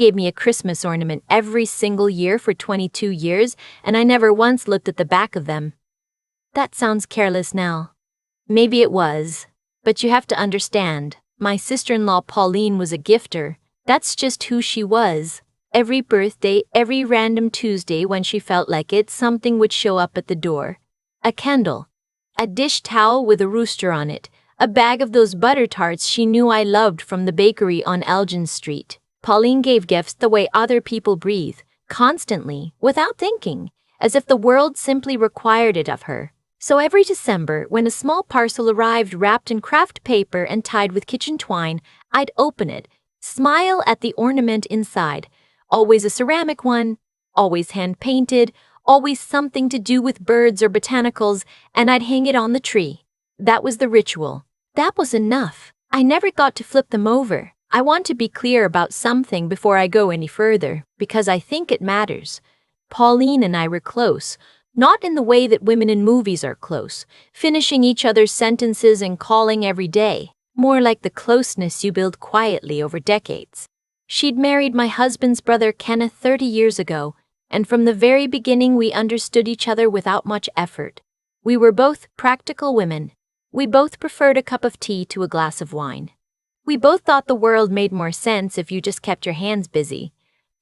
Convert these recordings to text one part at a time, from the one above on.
gave me a Christmas ornament every single year for 22 years, and I never once looked at the back of them. That sounds careless now. Maybe it was. But you have to understand, my sister-in-law Pauline was a gifter. That's just who she was. Every birthday, every random Tuesday when she felt like it, something would show up at the door. A candle. A dish towel with a rooster on it. A bag of those butter tarts she knew I loved from the bakery on Elgin Street. Pauline gave gifts the way other people breathe, constantly, without thinking, as if the world simply required it of her. So every December, when a small parcel arrived wrapped in craft paper and tied with kitchen twine, I'd open it, smile at the ornament inside. Always a ceramic one, always hand-painted, always something to do with birds or botanicals, and I'd hang it on the tree. That was the ritual. That was enough. I never got to flip them over. I want to be clear about something before I go any further, because I think it matters. Pauline and I were close. Not in the way that women in movies are close, finishing each other's sentences and calling every day, more like the closeness you build quietly over decades. She'd married my husband's brother Kenneth 30 years ago, and from the very beginning we understood each other without much effort. We were both practical women. We both preferred a cup of tea to a glass of wine. We both thought the world made more sense if you just kept your hands busy.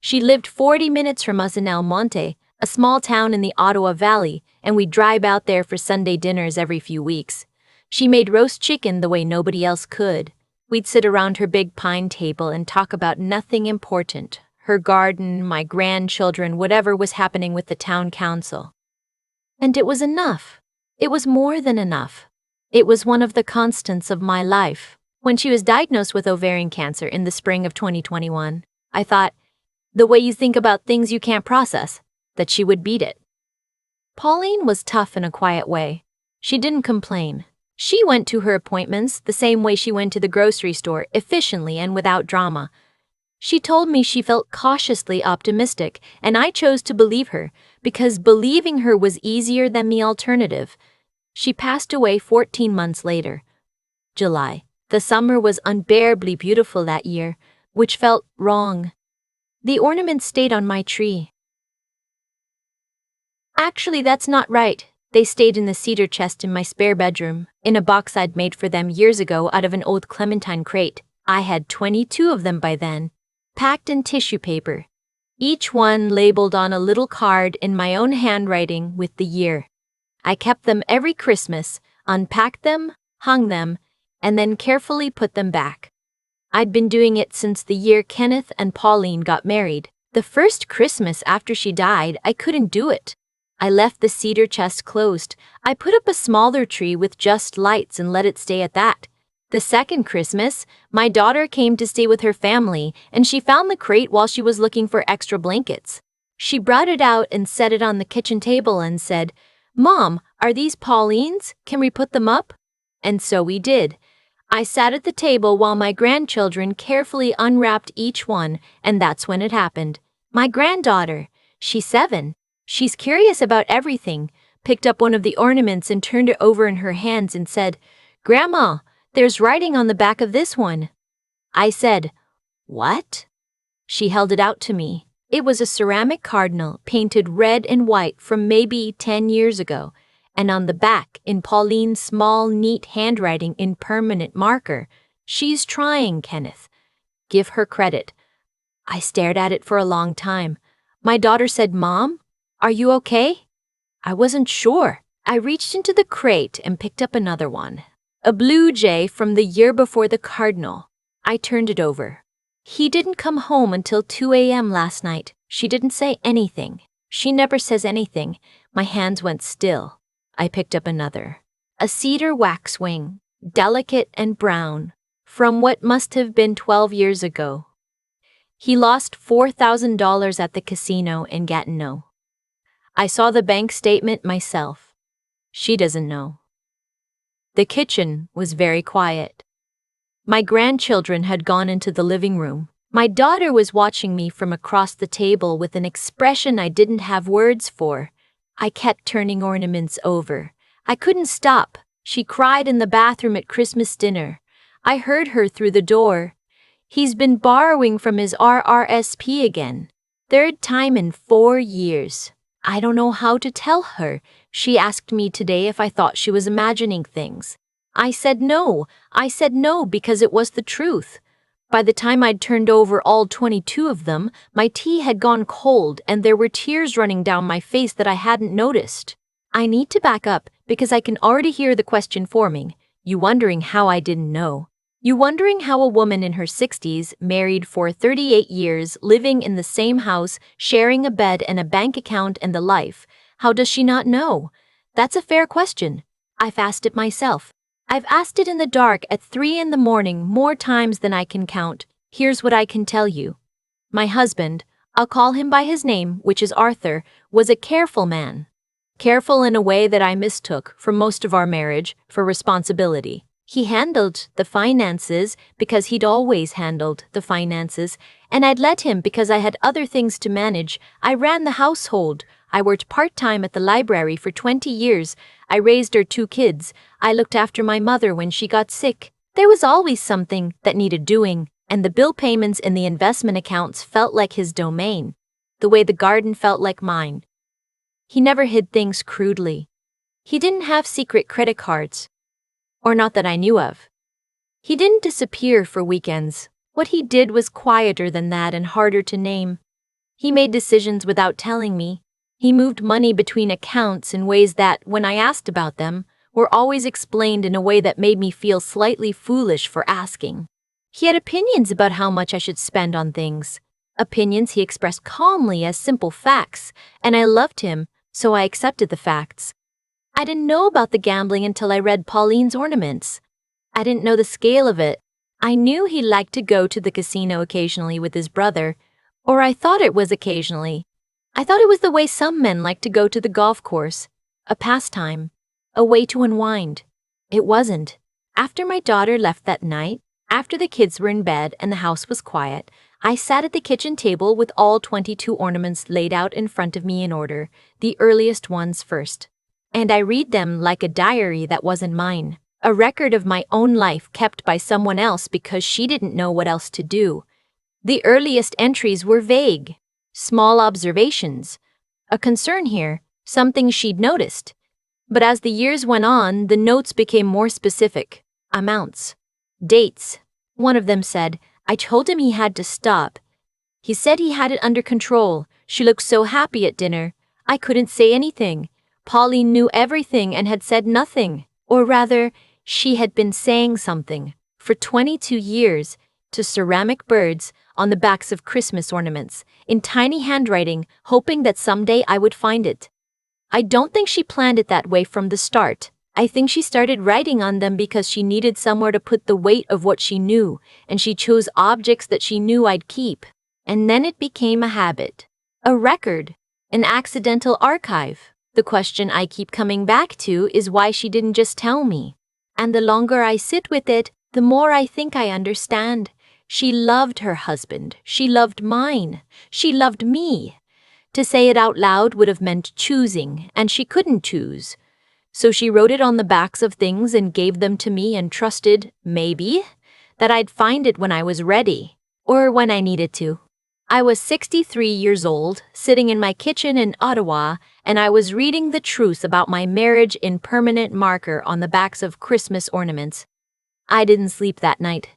She lived 40 minutes from us in El Monte, a small town in the Ottawa Valley, and we'd drive out there for Sunday dinners every few weeks. She made roast chicken the way nobody else could. We'd sit around her big pine table and talk about nothing important, her garden, my grandchildren, whatever was happening with the town council. And it was enough. It was more than enough. It was one of the constants of my life. When she was diagnosed with ovarian cancer in the spring of 2021, I thought, the way you think about things you can't process, that she would beat it. Pauline was tough in a quiet way. She didn't complain. She went to her appointments the same way she went to the grocery store, efficiently and without drama. She told me she felt cautiously optimistic, and I chose to believe her, because believing her was easier than the alternative. She passed away 14 months later. July. The summer was unbearably beautiful that year, which felt wrong. The ornaments stayed on my tree. Actually, that's not right. They stayed in the cedar chest in my spare bedroom, in a box I'd made for them years ago out of an old clementine crate. I had 22 of them by then, packed in tissue paper, each one labeled on a little card in my own handwriting with the year. I kept them every Christmas, unpacked them, hung them, and then carefully put them back. I'd been doing it since the year Kenneth and Pauline got married. The first Christmas after she died, I couldn't do it. I left the cedar chest closed. I put up a smaller tree with just lights and let it stay at that. The second Christmas, my daughter came to stay with her family, and she found the crate while she was looking for extra blankets. She brought it out and set it on the kitchen table and said, "Mom, are these Pauline's? Can we put them up?" And so we did. I sat at the table while my grandchildren carefully unwrapped each one, and that's when it happened. My granddaughter, she's 7. She's curious about everything, picked up one of the ornaments and turned it over in her hands and said, "Grandma, there's writing on the back of this one." I said, "What?" She held it out to me. It was a ceramic cardinal painted red and white from maybe 10 years ago, and on the back, in Pauline's small, neat handwriting in permanent marker, "She's trying, Kenneth. Give her credit." I stared at it for a long time. My daughter said, "Mom, are you okay?" I wasn't sure. I reached into the crate and picked up another one. A blue jay from the year before the cardinal. I turned it over. "He didn't come home until 2 a.m. last night." She didn't say anything. She never says anything. My hands went still. I picked up another. A cedar waxwing, delicate and brown, from what must have been 12 years ago. He lost $4,000 at the casino in Gatineau. I saw the bank statement myself. She doesn't know. The kitchen was very quiet. My grandchildren had gone into the living room. My daughter was watching me from across the table with an expression I didn't have words for. I kept turning ornaments over. I couldn't stop. She cried in the bathroom at Christmas dinner. I heard her through the door. He's been borrowing from his RRSP again. Third time in 4 years. I don't know how to tell her. She asked me today if I thought she was imagining things. I said no. I said no because it was the truth. By the time I'd turned over all 22 of them, my tea had gone cold and there were tears running down my face that I hadn't noticed. I need to back up because I can already hear the question forming. You wondering how I didn't know. You wondering how a woman in her 60s, married for 38 years, living in the same house, sharing a bed and a bank account and the life, how does she not know? That's a fair question. I've asked it myself. I've asked it in the dark at 3 in the morning more times than I can count. Here's what I can tell you. My husband, I'll call him by his name, which is Arthur, was a careful man. Careful in a way that I mistook for most of our marriage for responsibility. He handled the finances because he'd always handled the finances, and I'd let him because I had other things to manage. I ran the household. I worked part-time at the library for 20 years. I raised our 2 kids. I looked after my mother when she got sick. There was always something that needed doing, and the bill payments and the investment accounts felt like his domain, the way the garden felt like mine. He never hid things crudely. He didn't have secret credit cards. Or not that I knew of. He didn't disappear for weekends. What he did was quieter than that and harder to name. He made decisions without telling me. He moved money between accounts in ways that, when I asked about them, were always explained in a way that made me feel slightly foolish for asking. He had opinions about how much I should spend on things. Opinions he expressed calmly as simple facts, and I loved him, so I accepted the facts. I didn't know about the gambling until I read Pauline's Ornaments. I didn't know the scale of it. I knew he liked to go to the casino occasionally with his brother, or I thought it was occasionally. I thought it was the way some men like to go to the golf course, a pastime, a way to unwind. It wasn't. After my daughter left that night, after the kids were in bed and the house was quiet, I sat at the kitchen table with all 22 ornaments laid out in front of me in order, the earliest ones first. And I read them like a diary that wasn't mine, a record of my own life kept by someone else because she didn't know what else to do. The earliest entries were vague, small observations, a concern here, something she'd noticed. But as the years went on, the notes became more specific, amounts, dates. One of them said, I told him he had to stop. He said he had it under control. She looked so happy at dinner. I couldn't say anything. Pauline knew everything and had said nothing, or rather, she had been saying something, for 22 years, to ceramic birds on the backs of Christmas ornaments, in tiny handwriting, hoping that someday I would find it. I don't think she planned it that way from the start. I think she started writing on them because she needed somewhere to put the weight of what she knew, and she chose objects that she knew I'd keep. And then it became a habit, a record, an accidental archive. The question I keep coming back to is why she didn't just tell me. And the longer I sit with it, the more I think I understand. She loved her husband. She loved mine. She loved me. To say it out loud would have meant choosing, and she couldn't choose. So she wrote it on the backs of things and gave them to me and trusted, maybe, that I'd find it when I was ready, or when I needed to. I was 63 years old, sitting in my kitchen in Ottawa, and I was reading the truth about my marriage in permanent marker on the backs of Christmas ornaments. I didn't sleep that night.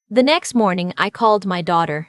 The next morning, I called my daughter.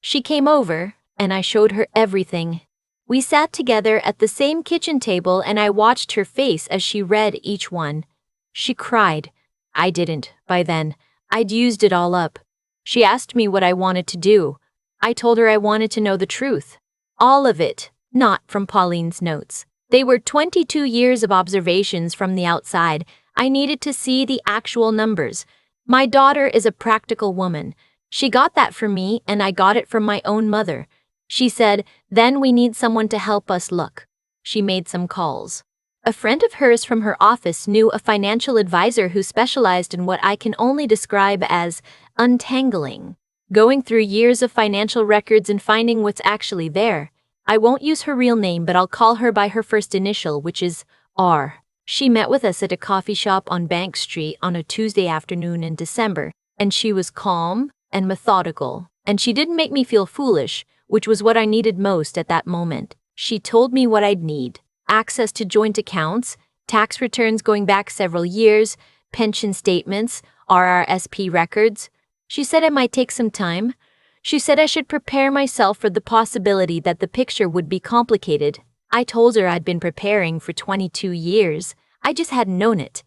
She came over, and I showed her everything. We sat together at the same kitchen table, and I watched her face as she read each one. She cried. I didn't, by then. I'd used it all up. She asked me what I wanted to do. I told her I wanted to know the truth. All of it, not from Pauline's notes. They were 22 years of observations from the outside. I needed to see the actual numbers. My daughter is a practical woman. She got that from me, and I got it from my own mother. She said, then we need someone to help us look. She made some calls. A friend of hers from her office knew a financial advisor who specialized in what I can only describe as untangling, going through years of financial records and finding what's actually there. I won't use her real name, but I'll call her by her first initial, which is R. She met with us at a coffee shop on Bank Street on a Tuesday afternoon in December, and she was calm and methodical, and she didn't make me feel foolish, which was what I needed most at that moment. She told me what I'd need: access to joint accounts, tax returns going back several years, pension statements, RRSP records. She said it might take some time. She said I should prepare myself for the possibility that the picture would be complicated. I told her I'd been preparing for 22 years. I just hadn't known it.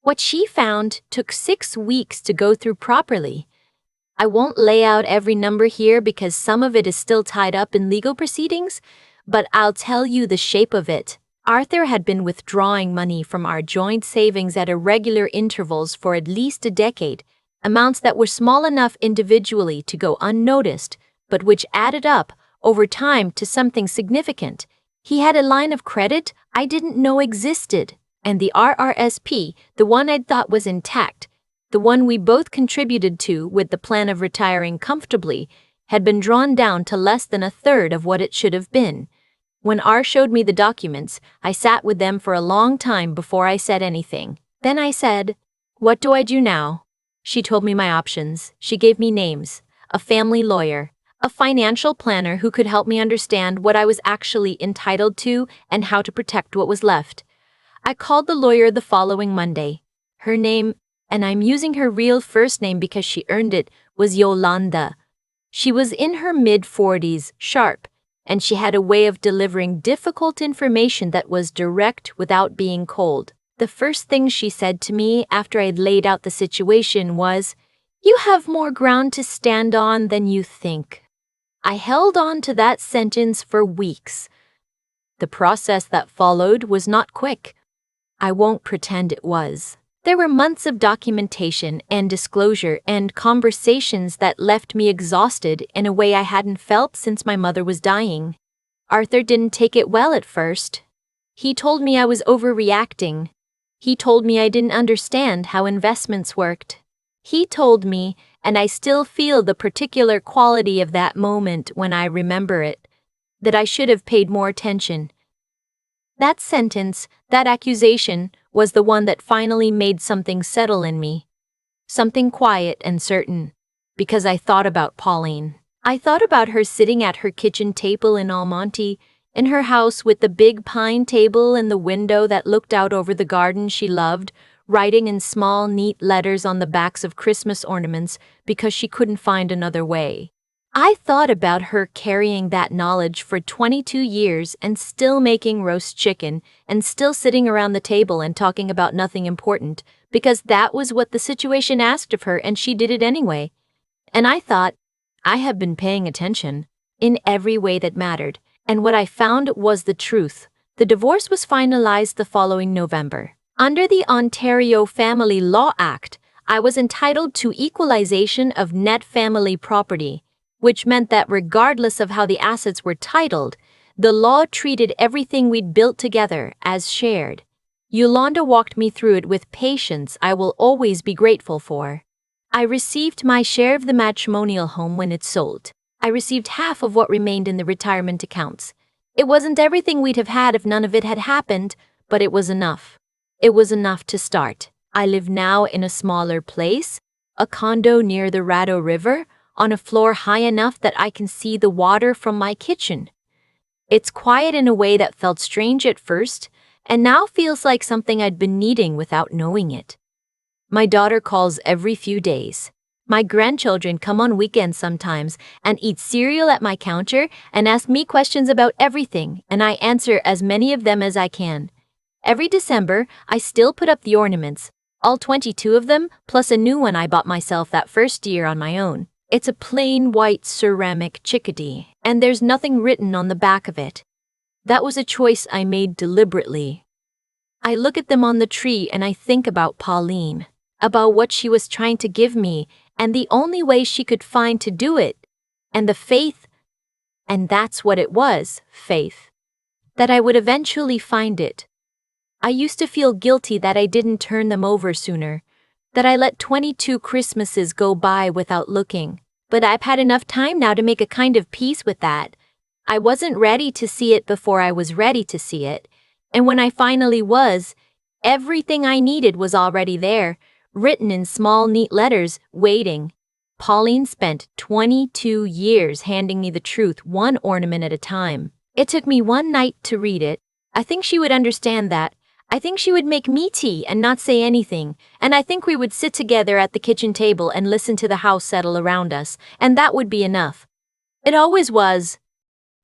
What she found took 6 weeks to go through properly. I won't lay out every number here because some of it is still tied up in legal proceedings, but I'll tell you the shape of it. Arthur had been withdrawing money from our joint savings at irregular intervals for at least a decade, amounts that were small enough individually to go unnoticed, but which added up over time to something significant. He had a line of credit I didn't know existed, and the RRSP, the one I'd thought was intact, the one we both contributed to with the plan of retiring comfortably, had been drawn down to less than a third of what it should have been. When R showed me the documents, I sat with them for a long time before I said anything. Then I said, "What do I do now?" She told me my options. She gave me names: a family lawyer, a financial planner who could help me understand what I was actually entitled to and how to protect what was left. I called the lawyer the following Monday. Her name, and I'm using her real first name because she earned it, was Yolanda. She was in her mid-40s, sharp, and she had a way of delivering difficult information that was direct without being cold. The first thing she said to me after I'd laid out the situation was, "You have more ground to stand on than you think." I held on to that sentence for weeks. The process that followed was not quick. I won't pretend it was. There were months of documentation and disclosure and conversations that left me exhausted in a way I hadn't felt since my mother was dying. Arthur didn't take it well at first. He told me I was overreacting. He told me I didn't understand how investments worked. He told me, and I still feel the particular quality of that moment when I remember it, that I should have paid more attention. That sentence, that accusation, was the one that finally made something settle in me. Something quiet and certain. Because I thought about Pauline. I thought about her sitting at her kitchen table in Almonte, in her house with the big pine table and the window that looked out over the garden she loved, writing in small, neat letters on the backs of Christmas ornaments because she couldn't find another way. I thought about her carrying that knowledge for 22 years and still making roast chicken and still sitting around the table and talking about nothing important because that was what the situation asked of her and she did it anyway. And I thought, I have been paying attention in every way that mattered, and what I found was the truth. The divorce was finalized the following November. Under the Ontario Family Law Act, I was entitled to equalization of net family property, which meant that regardless of how the assets were titled, the law treated everything we'd built together as shared. Yolanda walked me through it with patience I will always be grateful for. I received my share of the matrimonial home when it sold. I received half of what remained in the retirement accounts. It wasn't everything we'd have had if none of it had happened, but it was enough. It was enough to start. I live now in a smaller place, a condo near the Rado River, on a floor high enough that I can see the water from my kitchen. It's quiet in a way that felt strange at first, and now feels like something I'd been needing without knowing it. My daughter calls every few days. My grandchildren come on weekends sometimes and eat cereal at my counter and ask me questions about everything, and I answer as many of them as I can. Every December, I still put up the ornaments, all 22 of them, plus a new one I bought myself that first year on my own. It's a plain white ceramic chickadee, and there's nothing written on the back of it. That was a choice I made deliberately. I look at them on the tree and I think about Pauline, about what she was trying to give me, and the only way she could find to do it, and the faith, and that's what it was, faith, that I would eventually find it. I used to feel guilty that I didn't turn them over sooner, that I let 22 Christmases go by without looking. But I've had enough time now to make a kind of peace with that. I wasn't ready to see it before I was ready to see it, and when I finally was, everything I needed was already there, written in small, neat letters, waiting. Pauline spent 22 years handing me the truth one ornament at a time. It took me one night to read it. I think she would understand that. I think she would make me tea and not say anything, and I think we would sit together at the kitchen table and listen to the house settle around us, and that would be enough. It always was.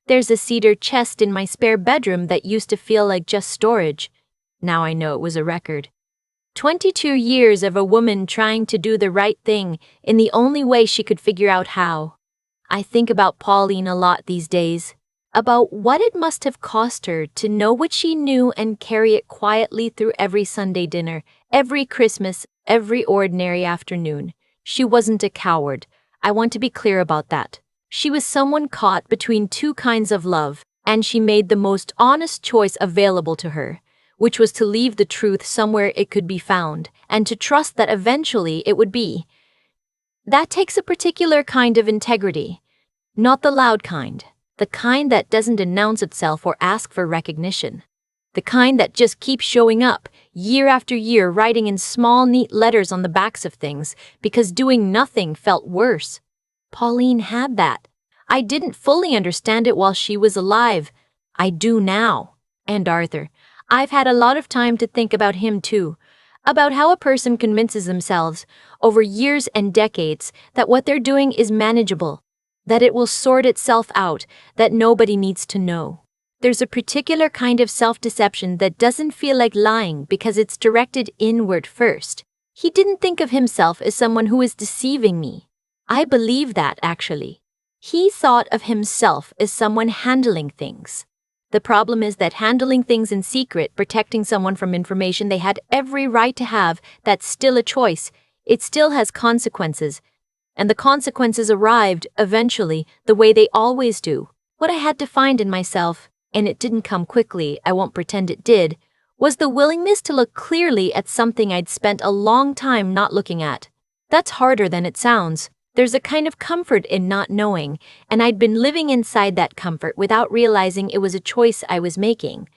There's a cedar chest in my spare bedroom that used to feel like just storage. Now I know it was a record. 22 years of a woman trying to do the right thing in the only way she could figure out how. I think about Pauline a lot these days, about what it must have cost her to know what she knew and carry it quietly through every Sunday dinner, every Christmas, every ordinary afternoon. She wasn't a coward. I want to be clear about that. She was someone caught between two kinds of love, and she made the most honest choice available to her, which was to leave the truth somewhere it could be found, and to trust that eventually it would be. That takes a particular kind of integrity. Not the loud kind, the kind that doesn't announce itself or ask for recognition. The kind that just keeps showing up, year after year, writing in small, neat letters on the backs of things, because doing nothing felt worse. Pauline had that. I didn't fully understand it while she was alive. I do now. And Arthur. I've had a lot of time to think about him too, about how a person convinces themselves, over years and decades, that what they're doing is manageable, that it will sort itself out, that nobody needs to know. There's a particular kind of self-deception that doesn't feel like lying because it's directed inward first. He didn't think of himself as someone who is deceiving me. I believe that, actually. He thought of himself as someone handling things. The problem is that handling things in secret, protecting someone from information they had every right to have, that's still a choice. It still has consequences. And the consequences arrived, eventually, the way they always do. What I had to find in myself, and it didn't come quickly, I won't pretend it did, was the willingness to look clearly at something I'd spent a long time not looking at. That's harder than it sounds. There's a kind of comfort in not knowing, and I'd been living inside that comfort without realizing it was a choice I was making.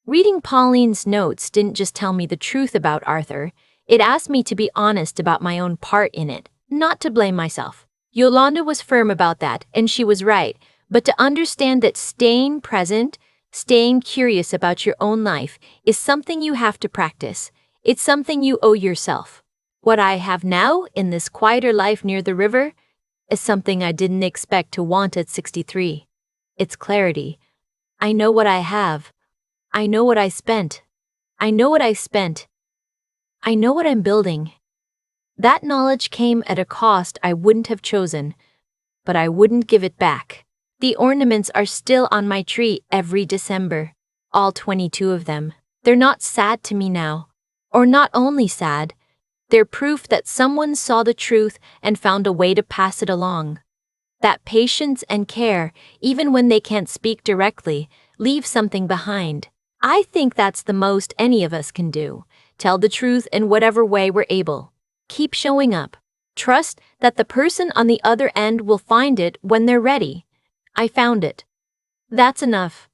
Reading Pauline's notes didn't just tell me the truth about Arthur, it asked me to be honest about my own part in it, not to blame myself. Yolanda was firm about that, and she was right, but to understand that staying present, staying curious about your own life, is something you have to practice. It's something you owe yourself. What I have now, in this quieter life near the river, is something I didn't expect to want at 63. It's clarity. I know what I have. I know what I spent. I know what I spent. I know what I'm building. That knowledge came at a cost I wouldn't have chosen, but I wouldn't give it back. The ornaments are still on my tree every December, all 22 of them. They're not sad to me now, or not only sad, they're proof that someone saw the truth and found a way to pass it along. That patience and care, even when they can't speak directly, leave something behind. I think that's the most any of us can do. Tell the truth in whatever way we're able. Keep showing up. Trust that the person on the other end will find it when they're ready. I found it. That's enough.